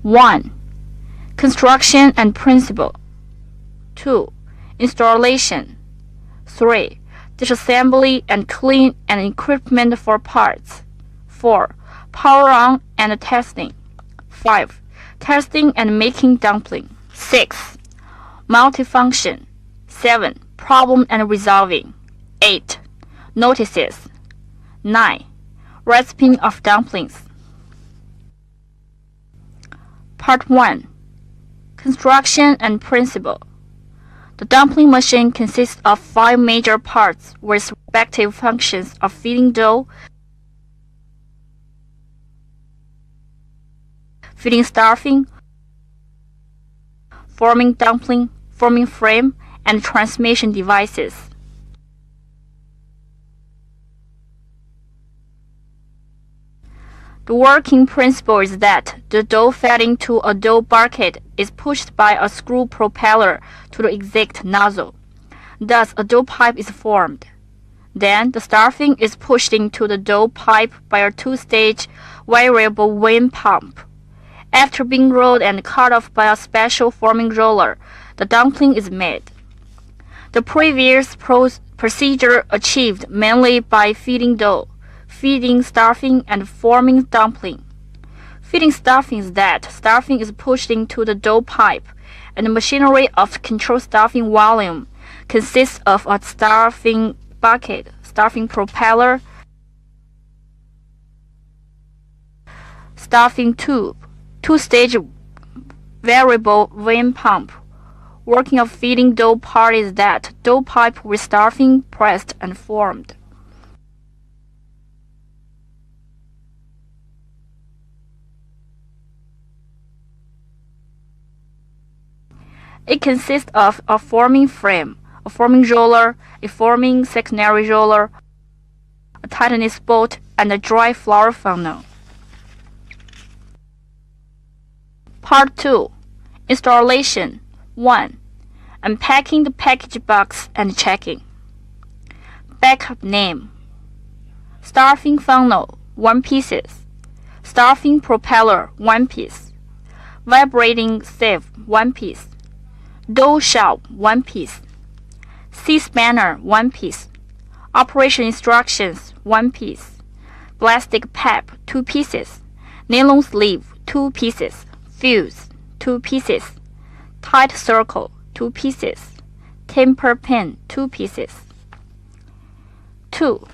1. Construction and principle. 2. Installation. 3. Disassembly and clean and equipment for parts. 4. Power on and testing. 5. Testing and making dumpling. 6. Multifunction. 7. Problem and resolving. 8. Notices. 9. Recipe of dumplings. Part 1. Construction and principle. The dumpling machine consists of 5 major parts with respective functions of feeding dough, feeding stuffing, forming dumpling, forming frame, and transmission devices. The working principle is that the dough fed into a dough bucket is pushed by a screw propeller to the exit nozzle. Thus, a dough pipe is formed. Then, the stuffing is pushed into the dough pipe by a 2-stage variable wind pump. After being rolled and cut off by a special forming roller, the dumpling is made. The previous procedure achieved mainly by feeding dough, feeding stuffing, and forming dumpling. Feeding stuffing is that stuffing is pushed into the dough pipe, and the machinery of control stuffing volume consists of a stuffing bucket, stuffing propeller, stuffing tube, 2-stage variable wind pump. Working of feeding dough part is that dough pipe with stuffing pressed and formed. It consists of a forming frame, a forming roller, a forming secondary roller, a tightness bolt, and a dry flour funnel. Part 2. Installation. 1. Unpacking the package box and checking. Backup name. Stuffing funnel, 1 piece. Stuffing propeller, 1 piece. Vibrating sieve, 1 piece. Dough shell, 1 piece. C-spanner, 1 piece. Operation instructions, 1 piece. Plastic pipe, 2 pieces. Nylon sleeve, 2 pieces. Fuse, 2 pieces. Tight circle, 2 pieces. Temper pin, 2 pieces. 2.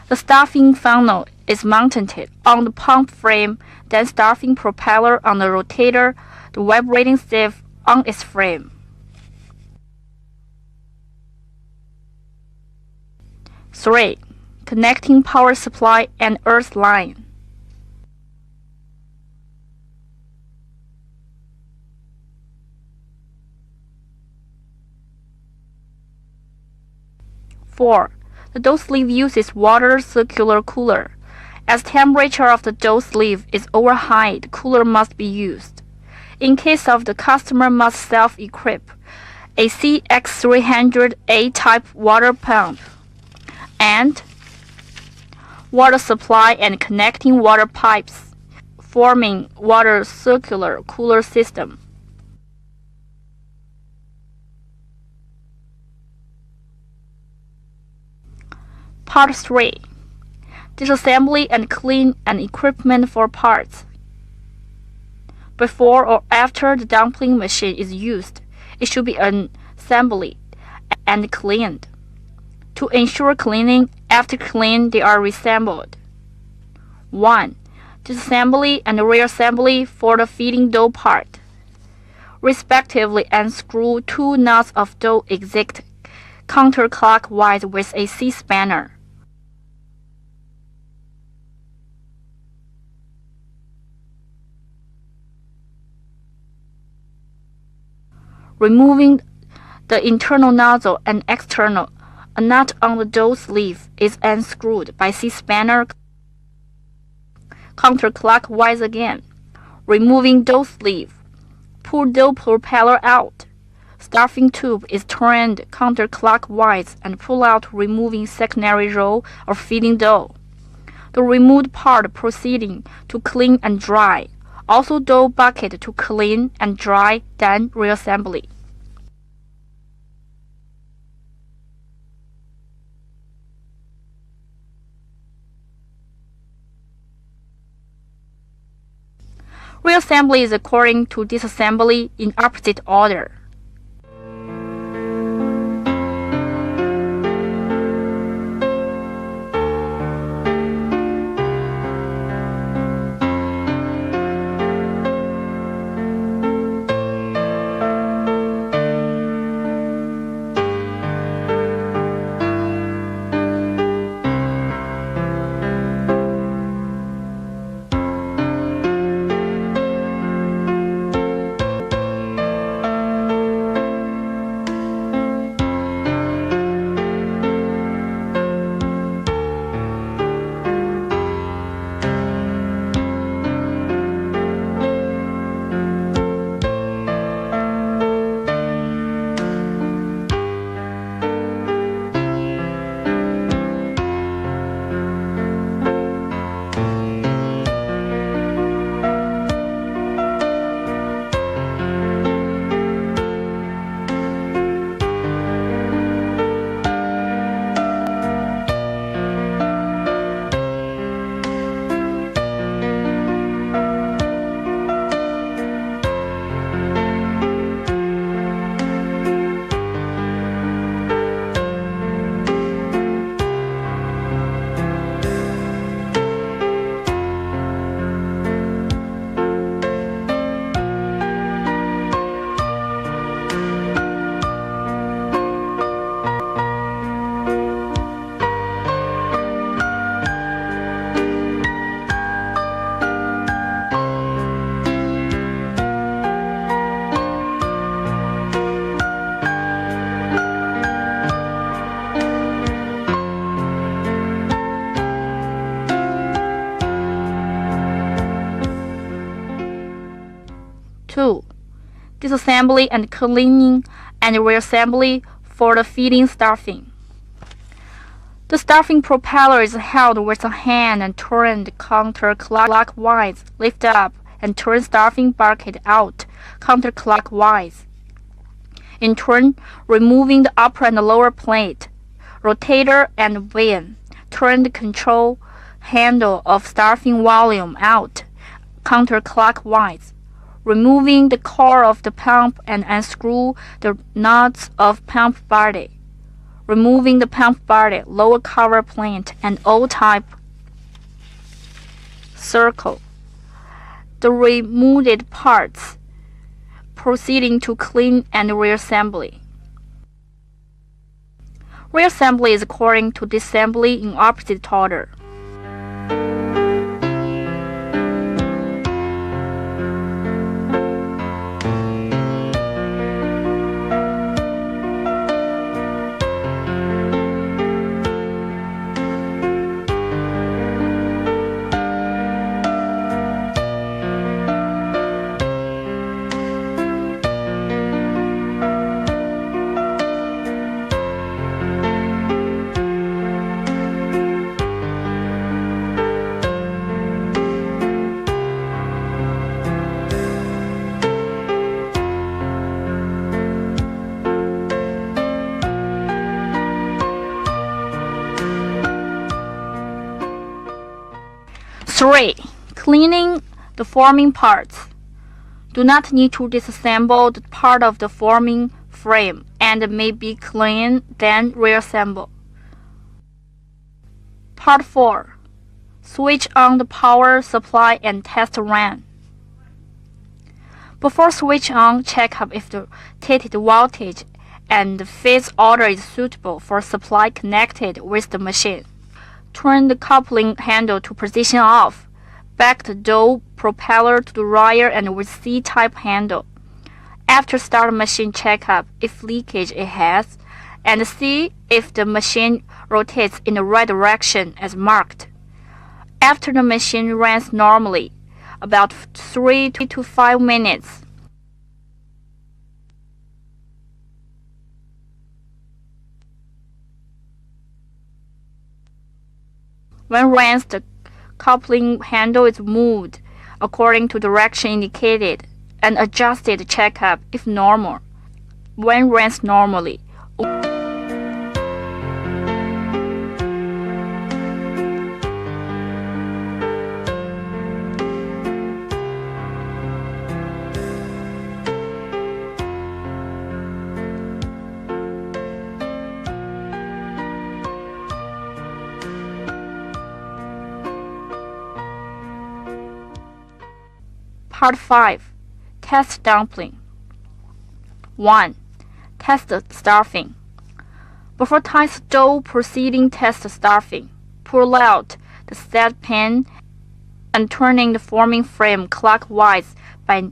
The stuffing funnel is mounted on the pump frame, then stuffing propeller on the rotator, the vibrating sieve on its frame. 3. Connecting power supply and earth line. 4. The dough sleeve uses water circular cooler. As temperature of the dough sleeve is over high, the cooler must be used. In case of the customer must self-equip a CX300A type water pump and water supply and connecting water pipes, forming water circular cooler system. Part 3. Disassembly and clean and equipment for parts. Before or after the dumpling machine is used, it should be assembled and cleaned. To ensure cleaning, after cleaning they are reassembled. 1. Disassembly and reassembly for the feeding dough part. Respectively unscrew 2 nuts of dough exit counterclockwise with a C-spanner. Removing the internal nozzle and external, a nut on the dough sleeve is unscrewed by C-spanner counterclockwise again. Removing dough sleeve. Pull dough propeller out. Stuffing tube is turned counterclockwise and pull out, removing secondary roll of feeding dough. The removed part proceeding to clean and dry. Also dough bucket to clean and dry, then reassembly. Reassembly is according to disassembly in opposite order. Two, disassembly and cleaning and reassembly for the feeding stuffing. The stuffing propeller is held with a hand and turned counterclockwise. Lift up and turn stuffing bucket out counterclockwise. In turn, removing the upper and lower plate, rotator and vane. Turn the control handle of stuffing volume out counterclockwise. Removing the core of the pump and unscrew the nuts of pump body. Removing the pump body, lower cover plate, and O-type circle. The removed parts. Proceeding to clean and reassembly. Reassembly is according to disassembly in opposite order. Three, cleaning the forming parts. Do not need to disassemble the part of the forming frame and may be cleaned, then reassemble. Part 4. Switch on the power supply and test run. Before switch on, check up if the rated voltage and phase order is suitable for supply connected with the machine. Turn the coupling handle to position off. Back the dough propeller to the rear and with C-type handle. After start machine checkup if leakage it has, and see if the machine rotates in the right direction as marked. After the machine runs normally, about 3 to 5 minutes, when runs the coupling handle is moved according to direction indicated and adjusted checkup if normal. When runs normally. Part 5. Test dumpling. 1. Test stuffing. Before tying dough proceeding test stuffing, pull out the set pan and turning the forming frame clockwise by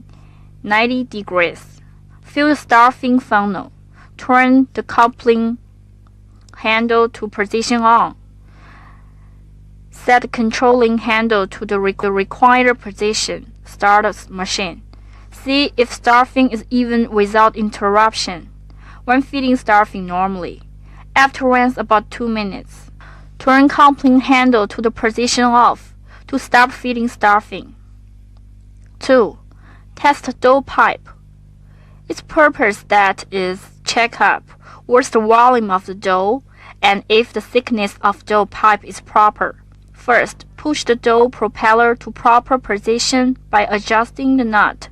90 degrees. Fill the stuffing funnel. Turn the coupling handle to position on. Set the controlling handle to the required position. Start the machine. See if stuffing is even without interruption. When feeding stuffing normally. After runs about 2 minutes. Turn coupling handle to the position off to stop feeding stuffing. 2. Test dough pipe. Its purpose that is check up what's the volume of the dough and if the thickness of dough pipe is proper. First, push the dough propeller to proper position by adjusting the nut.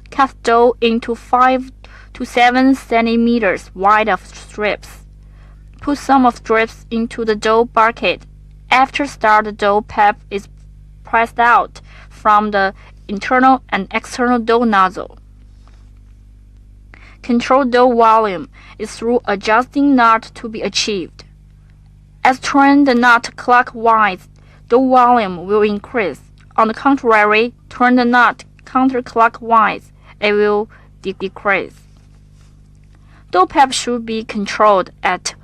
Cut dough into 5 to 7 centimeters wide of strips. Put some of strips into the dough bucket. After start, the dough pipe is pressed out from the internal and external dough nozzle. Control dough volume is through adjusting nut to be achieved. As turn the nut clockwise, dough volume will increase. On the contrary, turn the nut counterclockwise, it will decrease. Dough pipe should be controlled at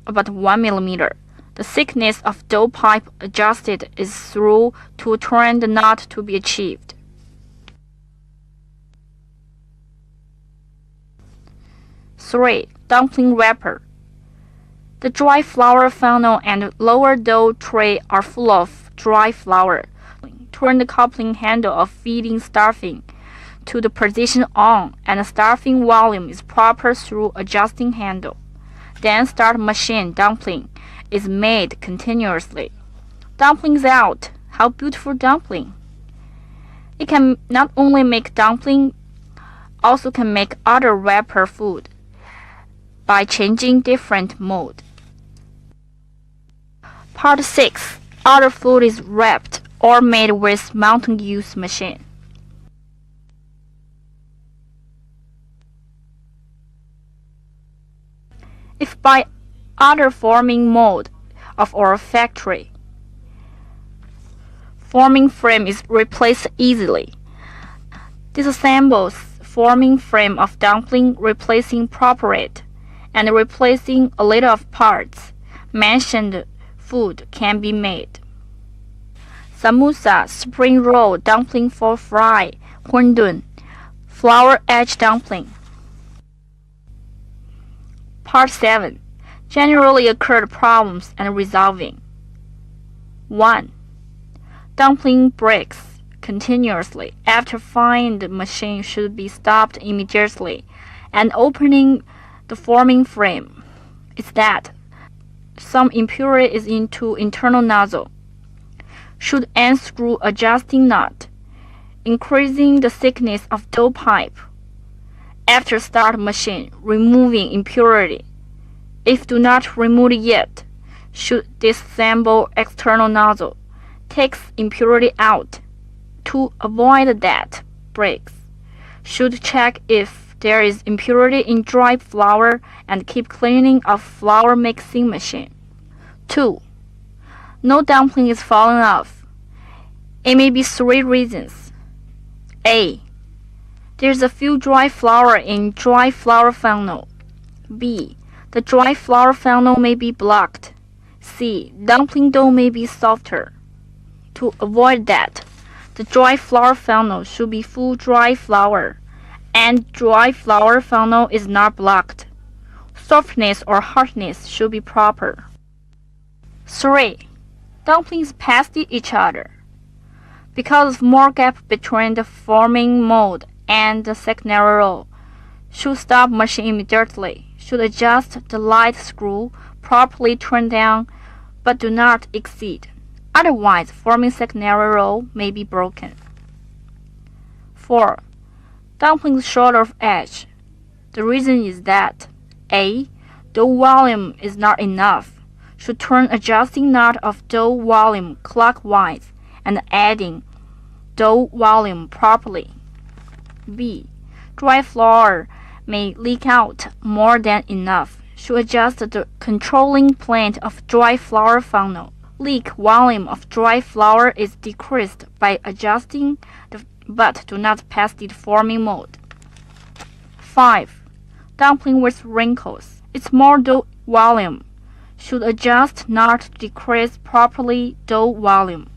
about 1 millimeter. The thickness of dough pipe adjusted is through to turn the nut to be achieved. 3. Dumpling wrapper. The dry flour funnel and lower dough tray are full of dry flour. Turn the coupling handle of feeding stuffing to the position on and the stuffing volume is proper through adjusting handle. Then start machine. Dumpling is made continuously. Dumplings out. How beautiful dumpling! It can not only make dumpling, also can make other wrapper food by changing different mode. Part 6. Other food is wrapped or made with Mountain Youth machine. If by other forming mode of our factory, forming frame is replaced easily. Disassembles forming frame of dumpling, replacing appropriate and replacing a little of parts. Mentioned food can be made. Samosa, spring roll, dumpling for fry, hundun, flour edge dumpling. Part 7. Generally occurred problems and resolving. 1. Dumpling breaks continuously. After frying, the machine should be stopped immediately and opening the forming frame. Is that some impurity is into internal nozzle. Should unscrew adjusting nut, increasing the thickness of dough pipe. After start machine, removing impurity. If do not remove it yet, should disassemble external nozzle. Takes impurity out. To avoid that breaks, should check if there is impurity in dry flour and keep cleaning of flour mixing machine. 2. No dumpling is falling off. It may be 3 reasons. A. There's a few dry flour in dry flour funnel. B. The dry flour funnel may be blocked. C. Dumpling dough may be softer. To avoid that, the dry flour funnel should be full dry flour, and dry flour funnel is not blocked. Softness or hardness should be proper. 3. Dumplings pass each other. Because of more gap between the forming mode and the secondary roll, should stop machine immediately. Should adjust the light screw properly turn down, but do not exceed. Otherwise, forming secondary roll may be broken. 4. Dumplings short of edge. The reason is that A. Dough volume is not enough. Should turn adjusting knot of dough volume clockwise and adding dough volume properly. B. Dry flour may leak out more than enough. Should adjust the controlling plane of dry flour funnel. Leak volume of dry flour is decreased by adjusting but do not pass the forming mode. 5. Dumpling with wrinkles. It's more dough volume. Should adjust not to decrease properly dough volume.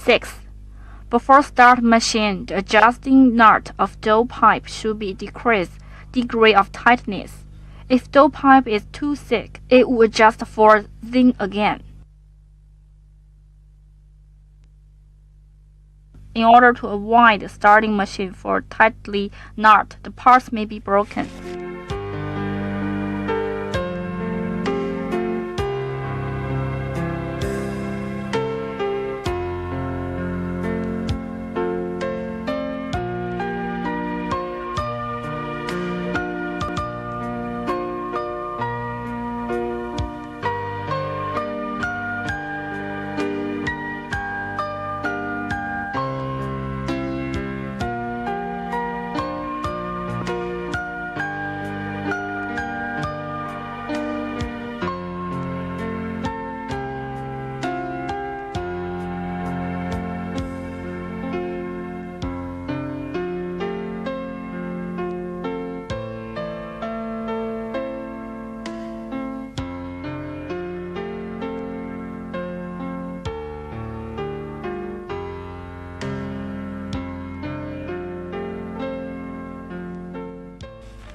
6. Before start machine, the adjusting knot of dough pipe should be decreased degree of tightness. If dough pipe is too thick, it will adjust for thin again. In order to avoid starting machine for tightly knot, the parts may be broken.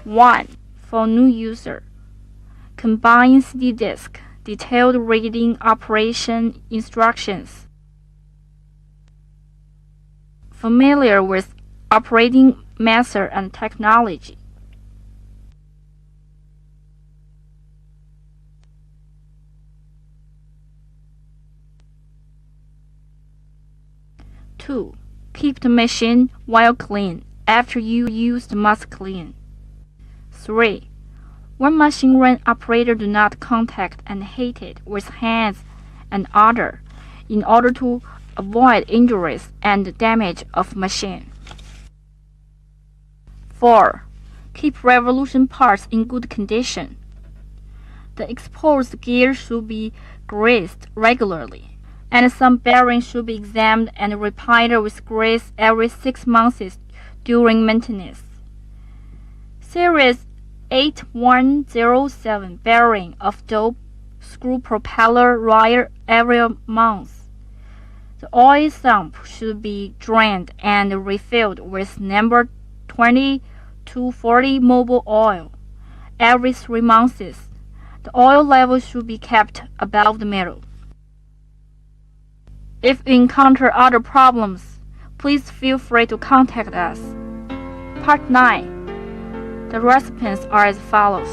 One, for new user. Combine CD disk, detailed reading operation instructions. Familiar with operating method and technology. Two, keep the machine while clean. After you use, must clean. 3. When machine run, operator do not contact and hit it with hands and other, in order to avoid injuries and damage of machine. 4. Keep revolution parts in good condition. The exposed gear should be greased regularly, and some bearings should be examined and repaired with grease every 6 months during maintenance. Series 8107 bearing of dough screw propeller wire every month. The oil sump should be drained and refilled with number 20 to 40 mobile oil every 3 months. The oil level should be kept above the middle. If you encounter other problems, please feel free to contact us. Part 9. The recipes are as follows.